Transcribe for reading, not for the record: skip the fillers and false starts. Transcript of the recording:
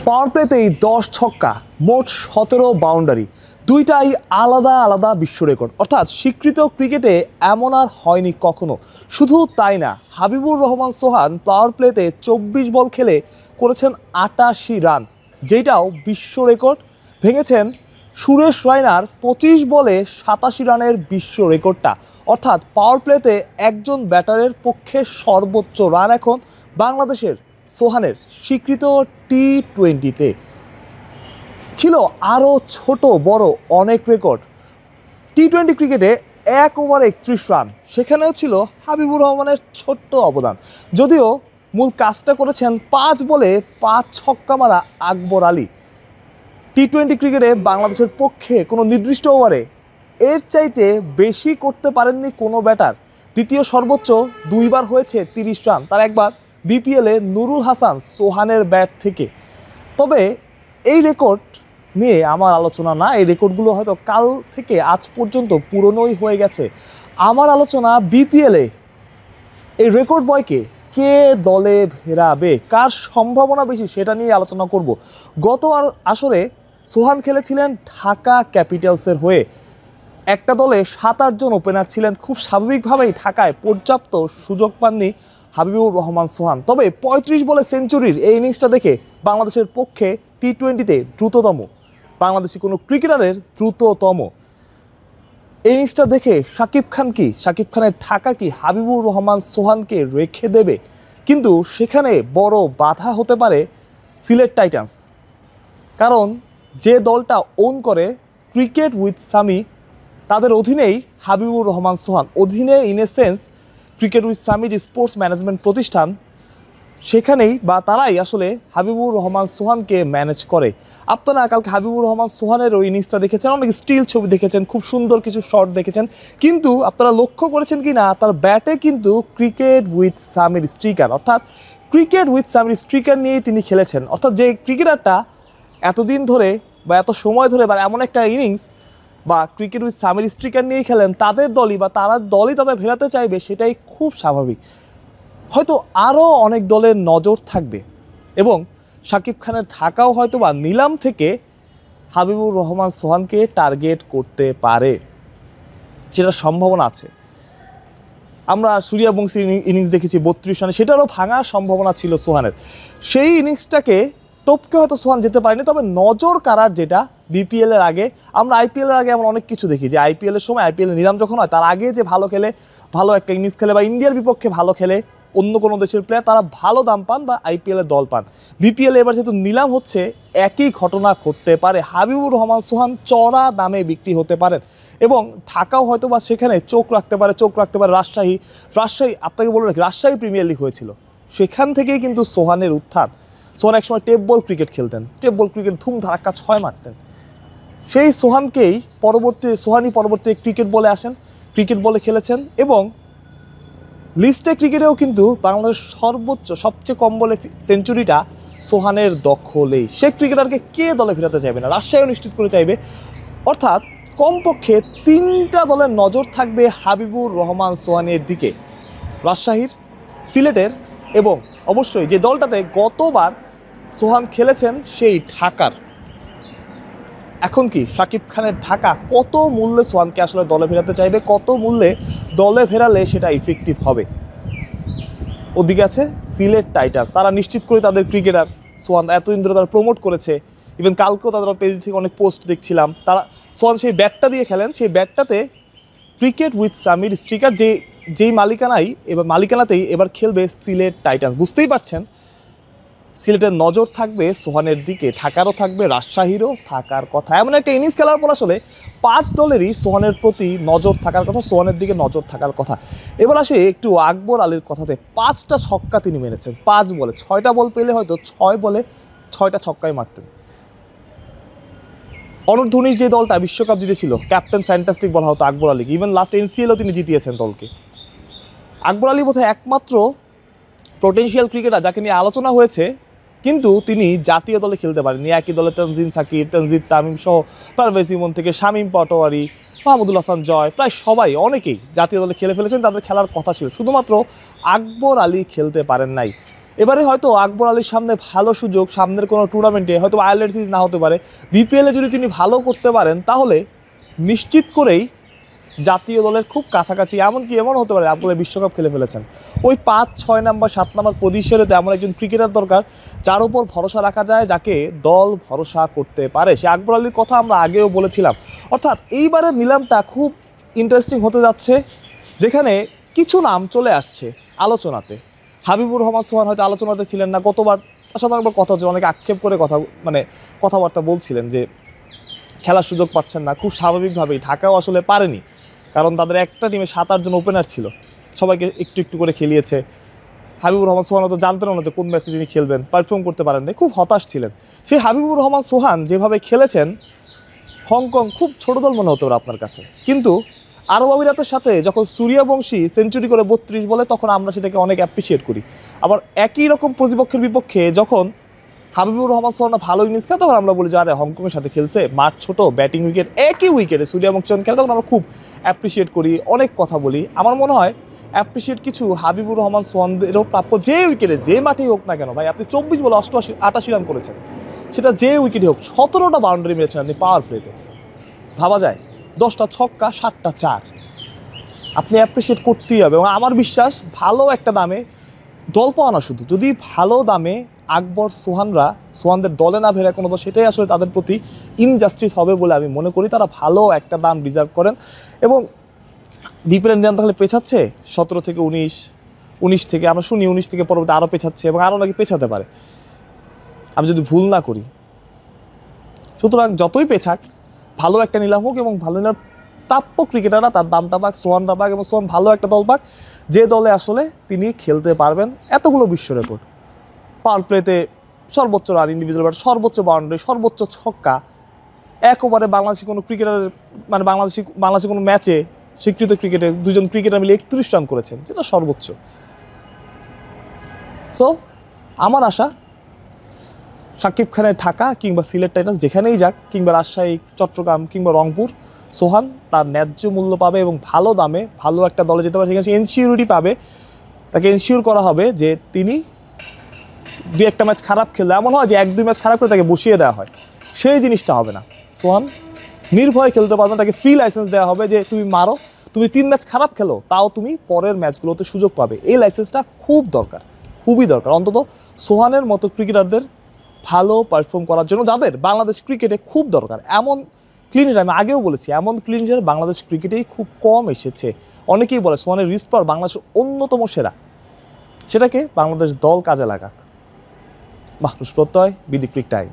পাওয়ার প্লেতেই 10 ছক্কা, মোট 17 বাউন্ডারি, দুইটাই আলাদা আলাদা বিশ্ব রেকর্ড। অর্থাৎ স্বীকৃত ক্রিকেটে এমন আর হয়নি কখনো। শুধু তাই না, হাবিবুর রহমান সোহান পাওয়ার প্লেতে 24 বল খেলে করেছেন 88 রান, যেটাও বিশ্ব রেকর্ড। ভেঙেছেন সুরেশ রায়নার 25 বলে 87 রানের বিশ্ব রেকর্ডটা। অর্থাৎ পাওয়ার প্লেতে একজন ব্যাটারের পক্ষে সর্বোচ্চ রান এখন বাংলাদেশের সোহানের স্বীকৃত টি-20-তে। ছিল আরও ছোট বড় অনেক রেকর্ড। টি-20 ক্রিকেটে 1 ওভারে 31 রান, সেখানেও ছিল হাবিবুর রহমানের ছোট্ট অবদান। যদিও মূল কাজটা করেছেন 5 বলে 5 ছক্কা মারা আকবর আলী। টি-20 ক্রিকেটে বাংলাদেশের পক্ষে কোনো নির্দিষ্ট ওভারে এর চাইতে বেশি করতে পারেননি কোনো ব্যাটার। দ্বিতীয় সর্বোচ্চ 2 বার হয়েছে 30 রান, তার একবার বিপিএলে নুরুল হাসান সোহানের ব্যাট থেকে। তবে এই রেকর্ড নিয়ে আমার আলোচনা না, এই রেকর্ডগুলো হয়তো কাল থেকে আজ পর্যন্ত পুরনোই হয়ে গেছে। আমার আলোচনা বিপিএলে এই রেকর্ড বয়কে কে দলে ফেরাবে, কার সম্ভাবনা বেশি, সেটা নিয়ে আলোচনা করব। গত আসরে সোহান খেলেছিলেন ঢাকা ক্যাপিটালসের হয়ে। একটা দলে 7-8 জন ওপেনার ছিলেন। খুব স্বাভাবিকভাবেই ঢাকায় পর্যাপ্ত সুযোগ পাননি হাবিবুর রহমান সোহান। তবে 35 বলে সেঞ্চুরির এই ইনিংসটা দেখে বাংলাদেশের পক্ষে টি-20তে দ্রুততম বাংলাদেশি কোনো ক্রিকেটারের দ্রুততম এই ইনিংসটা দেখে শাকিব খানের ঢাকা কি হাবিবুর রহমান সোহানকে রেখে দেবে? কিন্তু সেখানে বড় বাধা হতে পারে সিলেট টাইটান্স। কারণ যে দলটা ওন করে ক্রিকেট উইথ সামি, তাদের অধীনেই হাবিবুর রহমান সোহান। অধীনে in a sense cricket with Sami যে স্পোর্টস ম্যানেজমেন্ট প্রতিষ্ঠান, সেখানেই বা তারাই আসলে হাবিবুর রহমান সোহানকে ম্যানেজ করে। আপনারা কালকে হাবিবুর রহমান সোহানের ওই ইনিংসটা দেখেছেন, অনেক স্টিল ছবি দেখেছেন, খুব সুন্দর কিছু শট দেখেছেন, কিন্তু আপনারা লক্ষ্য করেছেন কি না তার ব্যাটে কিন্তু ক্রিকেট উইথ সামির স্ট্রিকার, অর্থাৎ ক্রিকেট উইথ সামির স্ট্রিকার নিয়েই তিনি খেলেছেন। অর্থাৎ যে ক্রিকেটারটা এতদিন ধরে বা এত সময় ধরে বা এমন একটা ইনিংস বা ক্রিকেট উইথ সামির স্ট্রিকার নিয়েই খেলেন, তাদের দলই বা তারা দলই তাদের ফেরাতে চাইবে, সেটাই খুব স্বাভাবিক। হয়তো আরও অনেক দলের নজর থাকবে এবং শাকিব খানের ঢাকাও হয়তো বা নিলাম থেকে হাবিবুর রহমান সোহানকে টার্গেট করতে পারে, সেটার সম্ভাবনা আছে। আমরা সূর্যবংশীর ইনিংস দেখেছি 32 রানে, সেটারও ভাঙার সম্ভাবনা ছিল সোহানের। সেই ইনিংসটাকে টপকে হয়তো সোহান যেতে পারেনি। তবে নজর কাড়ার যেটা বিপিএলের আগে, আমরা আইপিএলের আগে এমন অনেক কিছু দেখি যে আইপিএলের সময় আইপিএলের নিলাম যখন হয় তার আগে যে ভালো খেলে, ভালো একটা ইনিংস খেলে বা ইন্ডিয়ার বিপক্ষে ভালো খেলে অন্য কোনো দেশের প্লেয়ার, তারা ভালো দাম পান বা আইপিএলের দল পান। বিপিএলে এবার যেহেতু নিলাম হচ্ছে, একই ঘটনা ঘটতে পারে। হাবিবুর রহমান সোহান চড়া দামে বিক্রি হতে পারেন এবং ঢাকাও হয়তো বা সেখানে চোখ রাখতে পারে। রাজশাহী আপনাকে বলে রাখি, রাজশাহী প্রিমিয়ার লিগ হয়েছিল, সেখান থেকেই কিন্তু সোহানের উত্থান। সোহান একসময় টেপ বল ক্রিকেট খেলতেন, টেপ বল ক্রিকেট ধুম ধাক্কা 6 মারতেন। সেই সোহানই পরবর্তী ক্রিকেট বলে আসেন, ক্রিকেট বলে খেলেছেন এবং লিস্টে ক্রিকেটেও কিন্তু বাংলাদেশ সবচেয়ে কম বলে সেঞ্চুরিটা সোহানের দখলেই। সে ক্রিকেটারকে কে দলে ফেরাতে চাইবে না? রাজশাহীও নিশ্চিত করে চাইবে। অর্থাৎ কমপক্ষে 3টা দলের নজর থাকবে হাবিবুর রহমান সোহানের দিকে, রাজশাহীর, সিলেটের এবং অবশ্যই যে দলটাতে গতবার সোহান খেলেছেন সেই ঢাকার। এখন কি শাকিব খানের ঢাকা কত মূল্যে সোহানকে আসলে দলে ফেরাতে চাইবে, কত মূল্যে দলে ফেরালে সেটা ইফেক্টিভ হবে? ওদিকে আছে সিলেট টাইটান্স, তারা নিশ্চিত করে তাদের ক্রিকেটার সোহান এতদিন ধরে তারা প্রমোট করেছে। ইভেন কালকেও তাদের পেজ থেকে অনেক পোস্ট দেখছিলাম, তারা সোহান সেই ব্যাটটা দিয়ে খেলেন, সেই ব্যাটটাতে ক্রিকেট উইথ সামির স্টিকার, যেই মালিকানাতেই এবার খেলবে সিলেট টাইটান্স। বুঝতেই পারছেন সিলেটের নজর থাকবে সোহানের দিকে, ঢাকারও থাকবে, রাজশাহীরও থাকার কথা। এমন একটা ইনিংস খেলার পর আসলে 5 দলেরই সোহানের প্রতি নজর থাকার কথা, সোহানের দিকে নজর থাকার কথা। এবার আসে একটু আকবর আলীর কথাতে। 5টা ছক্কা তিনি মেরেছেন 5 বলে। 6টা বল পেলে হয়তো 6 বলে 6টা ছক্কাই মারতেন। অনূর্ধ্ব-19 যে দলটা বিশ্বকাপ জিতেছিল, ক্যাপ্টেন ফ্যান্টাস্টিক বলা হতো আকবর আলীকে। ইভেন লাস্ট এনসিএলও তিনি জিতিয়েছেন দলকে। আকবর আলী বোধহয় একমাত্র পোটেনশিয়াল ক্রিকেটার যাকে নিয়ে আলোচনা হয়েছে কিন্তু তিনি জাতীয় দলে খেলতে পারেননি। একই দলে তানজিম সাকিব, তানজিদ তামিম সহ পারভেজ ইমন থেকে শামীম পাটোয়ারি, মাহমুদুল হাসান জয়, প্রায় সবাই, অনেকেই জাতীয় দলে খেলে ফেলেছেন, তাদের খেলার কথা ছিল। শুধুমাত্র আকবর আলী খেলতে পারেন নাই। এবারে হয়তো আকবর আলীর সামনে ভালো সুযোগ, সামনের কোনো টুর্নামেন্টে হয়তো আয়ারল্যান্ড সিরিজ না হতে পারে, বিপিএলে যদি তিনি ভালো করতে পারেন তাহলে নিশ্চিত করেই জাতীয় দলের খুব কাছাকাছি, এমনকি এমন হতে পারে আকবর বিশ্বকাপ খেলে ফেলেছেন। ওই 5, 6 নাম্বার 7 নাম্বার পজিশনে এমন একজন ক্রিকেটার দরকার যার উপর ভরসা রাখা যায়, যাকে দল ভরসা করতে পারে। সে আকবর আলীর কথা আমরা আগেও বলেছিলাম। অর্থাৎ এইবারের নিলামটা খুব ইন্টারেস্টিং হতে যাচ্ছে, যেখানে কিছু নাম চলে আসছে আলোচনাতে। হাবিবুর রহমান সোহান হয়তো আলোচনাতে ছিলেন না, গতবার তার সাথে অনেকবার কথা হচ্ছে, অনেকে আক্ষেপ করে কথাবার্তা বলছিলেন যে খেলার সুযোগ পাচ্ছেন না। খুব স্বাভাবিকভাবেই ঢাকাও আসলে পারেনি, কারণ তাদের একটা টিমে 7-8 জন ওপেনার ছিল, সবাইকে একটু একটু করে খেলিয়েছে। হাবিবুর রহমান সোহান তো জানতেন না যে কোন ম্যাচে তিনি খেলবেন, পারফর্ম করতে পারেন না, খুব হতাশ ছিলেন। সেই হাবিবুর রহমান সোহান যেভাবে খেলেছেন, হংকং খুব ছোট দল মনে হতে পারে আপনার কাছে, কিন্তু আরব আমিরাতের সাথে যখন সূর্যবংশী সেঞ্চুরি করে 32 বলে, তখন আমরা সেটাকে অনেক অ্যাপ্রিসিয়েট করি। আবার একই রকম প্রতিপক্ষের বিপক্ষে যখন হাবিবুর রহমান সোহান ভালো ইনিংস খেলে, তখন আমরা বলি যে আরে হংকংয়ের সাথে খেলছে, মাঠ ছোট, ব্যাটিং উইকেট, একই উইকেটে সূর্যবংশী খেলে, তখন আমরা খুব অ্যাপ্রিসিয়েট করি, অনেক কথা বলি। আমার মনে হয় অ্যাপ্রিসিয়েট কিছু হাবিবুর রহমান সোহানেরও প্রাপ্য, যে উইকেটে যে মাঠেই হোক না কেন ভাই, আপনি 24 বলে 88 রান করেছেন, সেটা যে উইকেটই হোক, 17টা বাউন্ডারি মেরেছেন আপনি পাওয়ার প্লেতে। ভাবা যায় 10টা ছক্কা, 7টা 4, আপনি অ্যাপ্রিসিয়েট করতেই হবে। এবং আমার বিশ্বাস ভালো একটা দামে দল পাওয়া না, শুধু যদি ভালো দামে আকবর সোহানদের দলে না ভেড়ে কোনো দল, সেটাই আসলে তাদের প্রতি ইনজাস্টিস হবে বলে আমি মনে করি। তারা ভালো একটা দাম ডিজার্ভ করেন। এবং বিপিএল নিলাম তাহলে পেছাচ্ছে 17 থেকে 19 থেকে, আমরা শুনি 19 থেকে পরবর্তী আরও পেছাচ্ছে, এবং আরও নাকি পেছাতে পারে, আমি যদি ভুল না করি। সুতরাং যতই পেছাক, ভালো একটা নিলাম হোক, এবং ভালো নিলাম প্রাপ্য ক্রিকেটাররা তার দামটা পাক, সোহানরা পাক, এবং সোহান ভালো একটা দল পাক, যে দলে আসলে তিনি খেলতে পারবেন। এতগুলো বিশ্ব রেকর্ড, পাওয়ার প্লেতে সর্বোচ্চ রান, ইন্ডিভিজুয়াল ব্যাট, সর্বোচ্চ বাউন্ডারি, সর্বোচ্চ ছক্কা, এক ওভারে বাংলাদেশি কোনো ক্রিকেটারের মানে বাংলাদেশি কোনো ম্যাচে স্বীকৃত ক্রিকেটে 2 জন ক্রিকেটার মিলে 31 রান করেছেন, যেটা সর্বোচ্চ। সো আমার আশা শাকিব খানের ঢাকা কিংবা সিলেট টাইটান্স যেখানেই যাক, কিংবা রাজশাহী, চট্টগ্রাম কিংবা রংপুর, সোহান তার ন্যায্য মূল্য পাবে এবং ভালো দামে ভালো একটা দলে যেতে পারে। সেখানে সে এনশিওরিটি পাবে, তাকে এনশিওর করা হবে যে তিনি 2-1টা ম্যাচ খারাপ খেললে, এমন হয় যে 1-2 ম্যাচ খারাপ করে তাকে বসিয়ে দেওয়া হয়, সেই জিনিসটা হবে না। সোহান নির্ভয়ে খেলতে পারবেন, তাকে ফ্রি লাইসেন্স দেওয়া হবে যে তুমি মারো, তুমি 3 ম্যাচ খারাপ খেলো, তাও তুমি পরের ম্যাচগুলোতে সুযোগ পাবে। এই লাইসেন্সটা খুব দরকার, খুবই দরকার, অন্তত সোহানের মতো ক্রিকেটারদের ভালো পারফর্ম করার জন্য, যাদের বাংলাদেশ ক্রিকেটে খুব দরকার। এমন ক্লিনিট আমি আগেও বলেছি, এমন ক্লিনিটার বাংলাদেশ ক্রিকেটেই খুব কম এসেছে। অনেকেই বলে সোহানের রিস্ট পাওয়ার বাংলাদেশের অন্যতম সেরা, সেটাকে বাংলাদেশ দল কাজে লাগাক। মাহরুজ প্রত্যয়, বিডি ক্রিক টাইম।